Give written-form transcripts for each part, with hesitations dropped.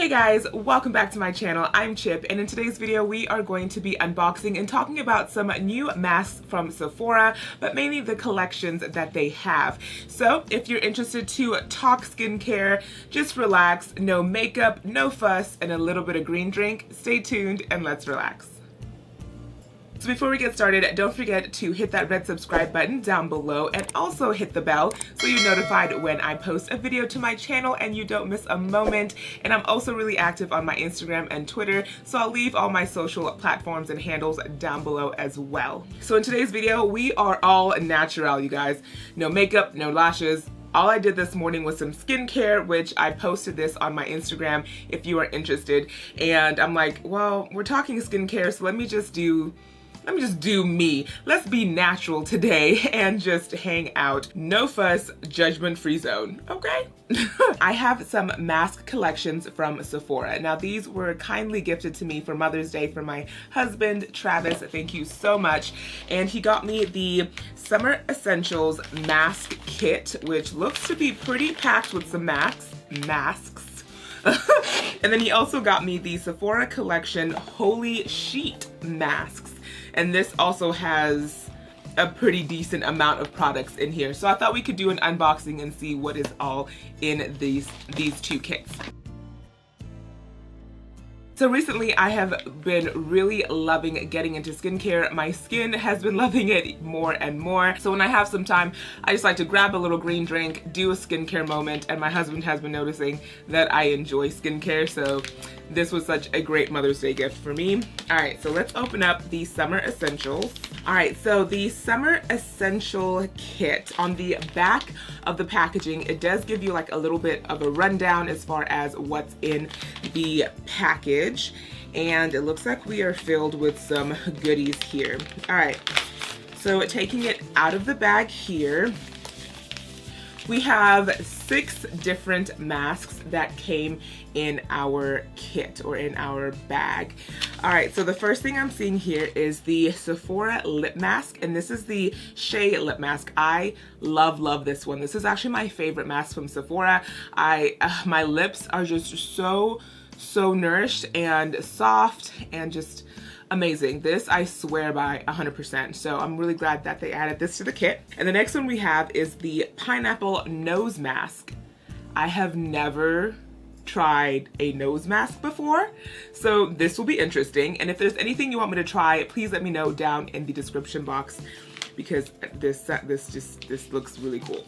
Hey guys, welcome back to my channel. I'm Chip, and in today's video we are going to be unboxing and talking about some new masks from Sephora, but mainly the collections that they have. So if you're interested to talk skincare, just relax, no makeup, no fuss, and a little bit of green drink, stay tuned and let's relax. So before we get started, don't forget to hit that red subscribe button down below and also hit the bell so you're notified when I post a video to my channel and you don't miss a moment. And I'm also really active on my Instagram and Twitter, so I'll leave all my social platforms and handles down below as well. So in today's video, we are all natural, you guys. No makeup, no lashes. All I did this morning was some skincare, which I posted this on my Instagram if you are interested. And I'm like, well, we're talking skincare, so let me just do me. Let's be natural today and just hang out. No fuss, judgment-free zone, okay? I have some mask collections from Sephora. Now these were kindly gifted to me for Mother's Day from my husband, Travis. Thank you so much. And he got me the Summer Essentials Mask Kit, which looks to be pretty packed with some masks. And then he also got me the Sephora Collection Holy Sheet Masks. And this also has a pretty decent amount of products in here. So I thought we could do an unboxing and see what is all in these two kits. So recently I have been really loving getting into skincare. My skin has been loving it more and more. So when I have some time, I just like to grab a little green drink, do a skincare moment, and my husband has been noticing that I enjoy skincare. So this was such a great Mother's Day gift for me. All right, so let's open up the Summer Essentials. All right, so the Summer Essential Kit, on the back of the packaging, it does give you like a little bit of a rundown as far as what's in the package. And it looks like we are filled with some goodies here. All right, so taking it out of the bag here, we have 6 different masks that came in our kit or in our bag. All right, so the first thing I'm seeing here is the Sephora lip mask, and this is the Shea lip mask. I love this one. This is actually my favorite mask from Sephora. My lips are just so nourished and soft and just amazing. This I swear by 100%. So I'm really glad that they added this to the kit. And the next one we have is the Pineapple Nose Mask. I have never tried a nose mask before, so this will be interesting. And if there's anything you want me to try, please let me know down in the description box, because this looks really cool.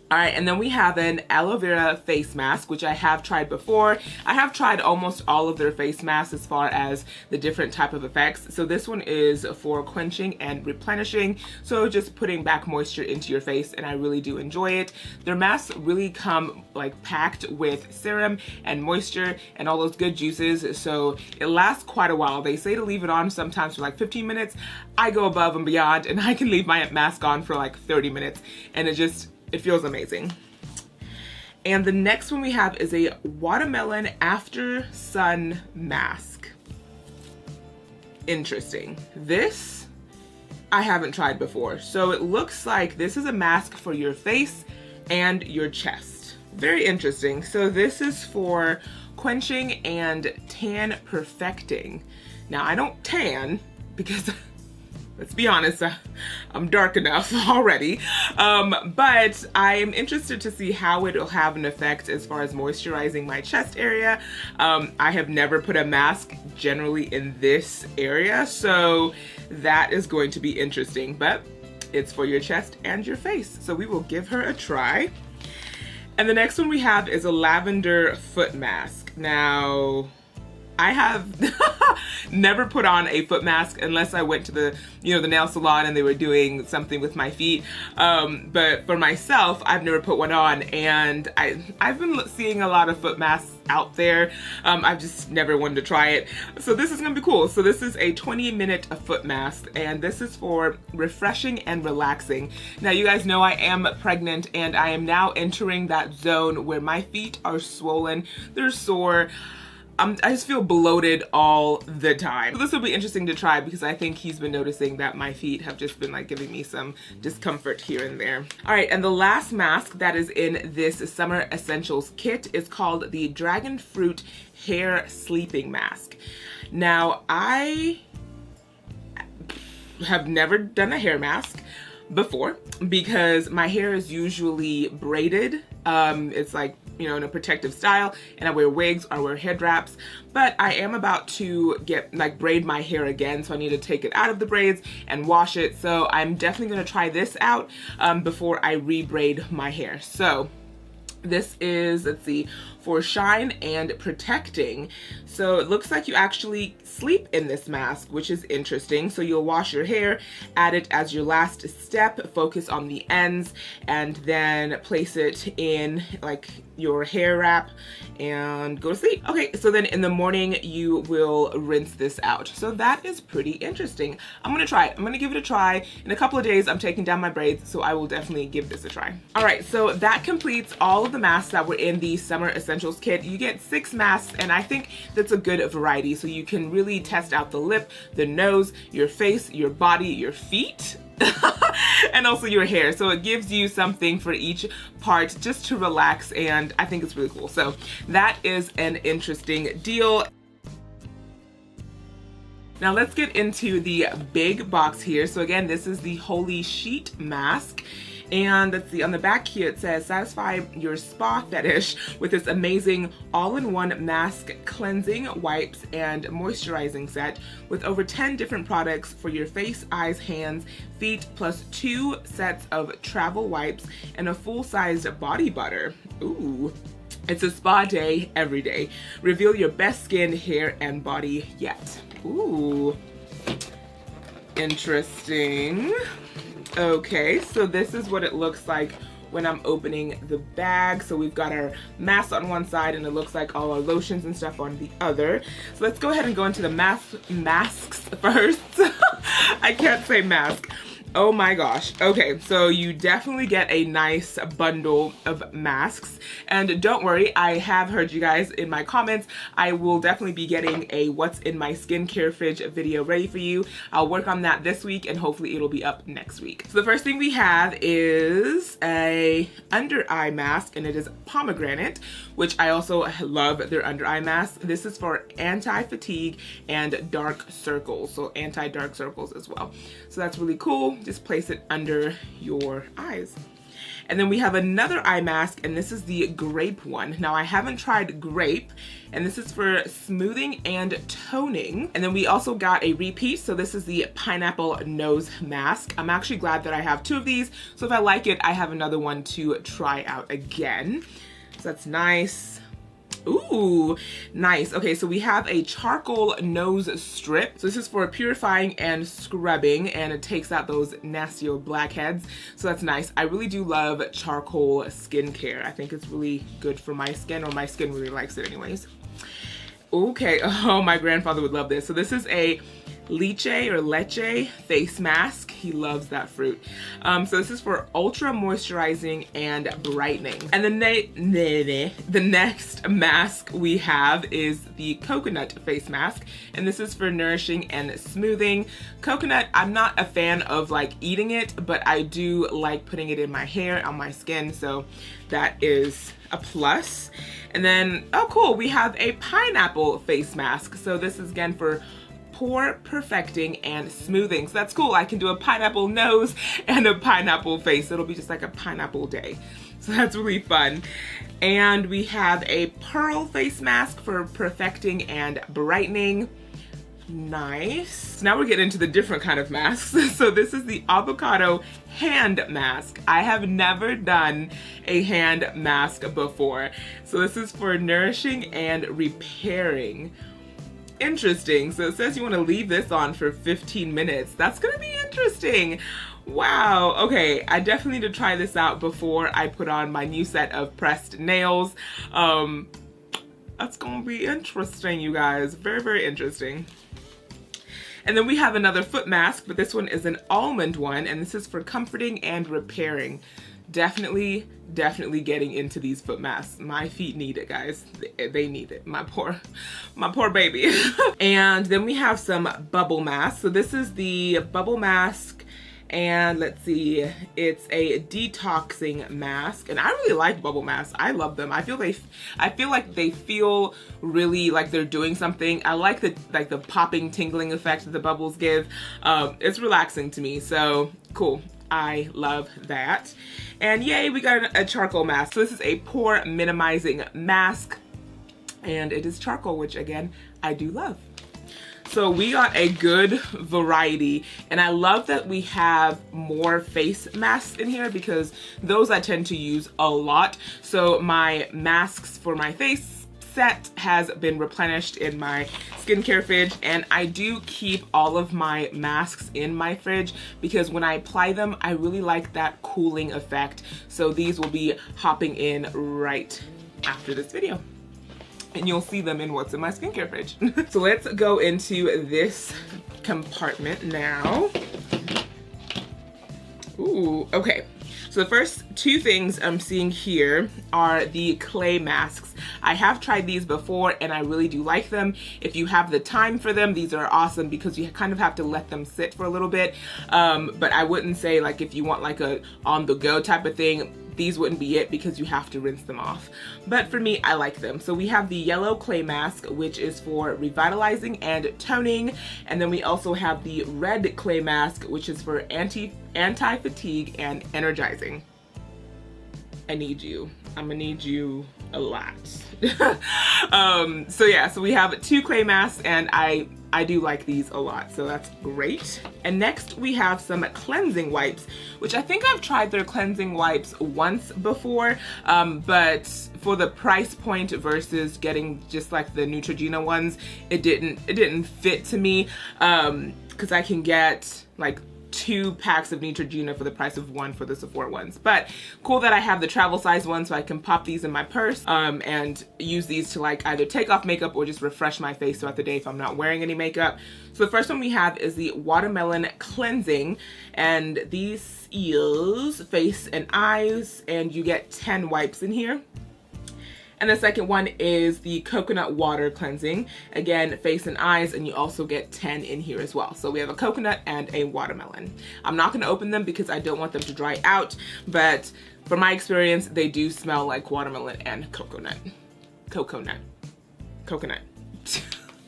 All right, and then we have an aloe vera face mask, which I have tried before. I have tried almost all of their face masks as far as the different type of effects. So this one is for quenching and replenishing. So just putting back moisture into your face, and I really do enjoy it. Their masks really come like packed with serum and moisture and all those good juices. So it lasts quite a while. They say to leave it on sometimes for like 15 minutes. I go above and beyond, and I can leave my mask on for like 30 minutes, and it feels amazing. And the next one we have is a Watermelon After Sun Mask. Interesting. This I haven't tried before. So it looks like this is a mask for your face and your chest. Very interesting. So this is for quenching and tan perfecting. Now I don't tan because let's be honest, I'm dark enough already, but I am interested to see how it'll have an effect as far as moisturizing my chest area. I have never put a mask generally in this area, so that is going to be interesting, but it's for your chest and your face, so we will give her a try. And the next one we have is a lavender foot mask. Now, I have never put on a foot mask unless I went to the nail salon and they were doing something with my feet. But for myself, I've never put one on, and I've been seeing a lot of foot masks out there. I've just never wanted to try it. So this is gonna be cool. So this is a 20-minute foot mask, and this is for refreshing and relaxing. Now you guys know I am pregnant, and I am now entering that zone where my feet are swollen, they're sore. I just feel bloated all the time. So this will be interesting to try because I think he's been noticing that my feet have just been like giving me some discomfort here and there. All right, and the last mask that is in this Summer Essentials kit is called the Dragon Fruit Hair Sleeping Mask. Now, I have never done a hair mask before because my hair is usually braided. It's like, you know, in a protective style, and I wear wigs or I wear head wraps, but I am about to braid my hair again, so I need to take it out of the braids and wash it. So I'm definitely gonna try this out before I re-braid my hair. So this is, let's see, for shine and protecting. So it looks like you actually sleep in this mask, which is interesting. So you'll wash your hair, add it as your last step, focus on the ends, and then place it in like your hair wrap and go to sleep. Okay, so then in the morning you will rinse this out. So that is pretty interesting. I'm gonna try it. I'm gonna give it a try. In a couple of days, I'm taking down my braids, so I will definitely give this a try. All right, so that completes all of the masks that were in the Summer Essentials kit. You get 6 masks, and I think that's a good variety. So you can really test out the lip, the nose, your face, your body, your feet, and also your hair. So it gives you something for each part just to relax, and I think it's really cool. So that is an interesting deal. Now let's get into the big box here. So again, this is the Holy Sheet mask. And let's see, on the back here it says, satisfy your spa fetish with this amazing all-in-one mask cleansing, wipes, and moisturizing set with over 10 different products for your face, eyes, hands, feet, plus 2 sets of travel wipes and a full-sized body butter. Ooh. It's a spa day every day. Reveal your best skin, hair, and body yet. Ooh. Interesting. Okay, so this is what it looks like when I'm opening the bag. So we've got our mask on one side, and it looks like all our lotions and stuff on the other. So let's go ahead and go into the masks first. I can't say mask. Oh my gosh. Okay, so you definitely get a nice bundle of masks. And don't worry, I have heard you guys in my comments. I will definitely be getting a what's in my skincare fridge video ready for you. I'll work on that this week, and hopefully it'll be up next week. So the first thing we have is a under eye mask, and it is pomegranate, which I also love their under eye mask. This is for anti-fatigue and dark circles, so anti-dark circles as well. So that's really cool. Just place it under your eyes. And then we have another eye mask, and this is the grape one. Now I haven't tried grape, and this is for smoothing and toning. And then we also got a repeat, so this is the pineapple nose mask. I'm actually glad that I have 2 of these, so if I like it, I have another one to try out again. So that's nice. Ooh, nice. Okay, so we have a charcoal nose strip. So this is for purifying and scrubbing, and it takes out those nasty old blackheads. So that's nice. I really do love charcoal skincare. I think it's really good for my skin, or my skin really likes it anyways. Okay, oh, my grandfather would love this. So this is a leche face mask. He loves that fruit. So this is for ultra moisturizing and brightening. And the next mask we have is the coconut face mask, and this is for nourishing and smoothing. Coconut, I'm not a fan of like eating it, but I do like putting it in my hair, on my skin, so that is a plus. And then, oh cool, we have a pineapple face mask. So this is again for pore perfecting and smoothing. So that's cool. I can do a pineapple nose and a pineapple face. It'll be just like a pineapple day. So that's really fun. And we have a pearl face mask for perfecting and brightening. Nice. So now we're getting into the different kind of masks. So this is the avocado hand mask. I have never done a hand mask before. So this is for nourishing and repairing. Interesting. So it says you want to leave this on for 15 minutes. That's gonna be interesting. Wow. Okay, I definitely need to try this out before I put on my new set of pressed nails. That's gonna be interesting, you guys. Very, very interesting. And then we have another foot mask, but this one is an almond one, and this is for comforting and repairing. definitely getting into these foot masks. My feet need it, guys. They need it. My poor baby. And then we have some bubble masks. So this is the bubble mask, and let's see, it's a detoxing mask, and I really like bubble masks. I love them. I feel like they feel really like they're doing something. I like the popping, tingling effect that the bubbles give. It's relaxing to me, so cool. I love that. And yay, we got a charcoal mask. So this is a pore minimizing mask, and it is charcoal, which again, I do love. So we got a good variety, and I love that we have more face masks in here because those I tend to use a lot. So my masks for my face set has been replenished in my skincare fridge, and I do keep all of my masks in my fridge because when I apply them, I really like that cooling effect. So these will be hopping in right after this video, and you'll see them in what's in my skincare fridge. So let's go into this compartment now. Ooh, okay. So the first two things I'm seeing here are the clay masks. I have tried these before and I really do like them. If you have the time for them, these are awesome because you kind of have to let them sit for a little bit. But I wouldn't say like if you want like a on the go type of thing, these wouldn't be it because you have to rinse them off. But for me, I like them. So we have the yellow clay mask, which is for revitalizing and toning. And then we also have the red clay mask, which is for anti-fatigue and energizing. I need you. I'm gonna need you a lot. So yeah, so we have 2 clay masks, and I do like these a lot, so that's great. And next we have some cleansing wipes, which I think I've tried their cleansing wipes once before, but for the price point versus getting just like the Neutrogena ones, it didn't fit to me, because I can get like 2 packs of Neutrogena for the price of 1 for the Sephora ones. But cool that I have the travel size one, so I can pop these in my purse and use these to like either take off makeup or just refresh my face throughout the day if I'm not wearing any makeup. So the first one we have is the watermelon cleansing, and these is face and eyes, and you get 10 wipes in here. And the second one is the coconut water cleansing. Again, face and eyes, and you also get 10 in here as well. So we have a coconut and a watermelon. I'm not gonna open them because I don't want them to dry out, but from my experience, they do smell like watermelon and coconut. Coconut.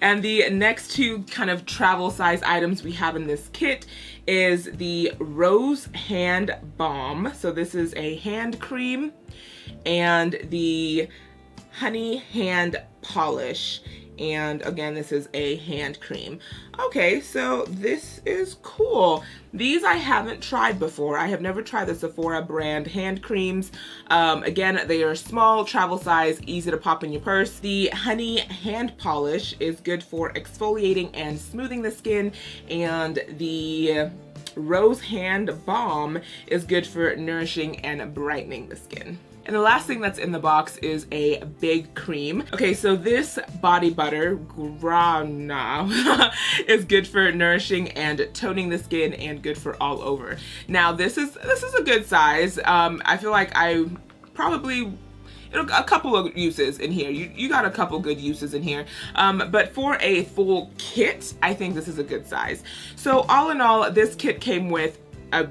And the next 2 kind of travel size items we have in this kit is the Rose Hand Balm. So this is a hand cream, and the Honey Hand Polish, and again this is a hand cream. Okay, so this is cool. These I haven't tried before. I have never tried the Sephora brand hand creams. Again, they are small, travel size, easy to pop in your purse. The Honey Hand Polish is good for exfoliating and smoothing the skin, and the Rose Hand Balm is good for nourishing and brightening the skin. And the last thing that's in the box is a big cream. Okay, so this body butter, Grana, is good for nourishing and toning the skin and good for all over. Now this is a good size. I feel like I probably a couple of uses in here. You got a couple good uses in here. But for a full kit, I think this is a good size. So all in all, this kit came with a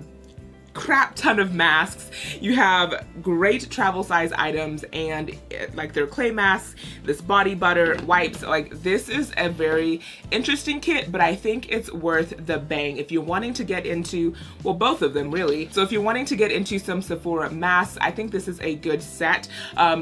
crap ton of masks. You have great travel size items, and like their clay masks, this body butter, wipes. Like this is a very interesting kit, but I think it's worth the bang if you're wanting to get into, well, both of them really. So if you're wanting to get into some Sephora masks, I think this is a good set.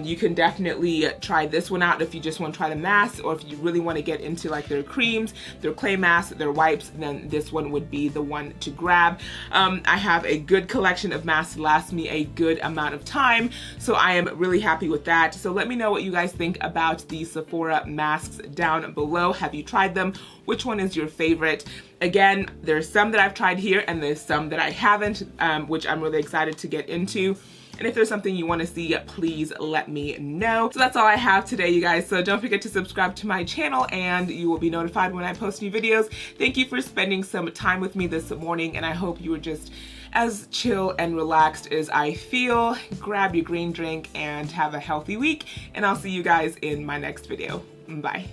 You can definitely try this one out if you just want to try the masks, or if you really want to get into like their creams, their clay masks, their wipes, then this one would be the one to grab. I have a good collection of masks, last me a good amount of time, so I am really happy with that. So let me know what you guys think about these Sephora masks down below. Have you tried them? Which one is your favorite? Again, there's some that I've tried here and there's some that I haven't, which I'm really excited to get into. And if there's something you want to see, please let me know. So that's all I have today, you guys. So don't forget to subscribe to my channel and you will be notified when I post new videos. Thank you for spending some time with me this morning, and I hope you were just as chill and relaxed as I feel. Grab your green drink and have a healthy week, and I'll see you guys in my next video. Bye.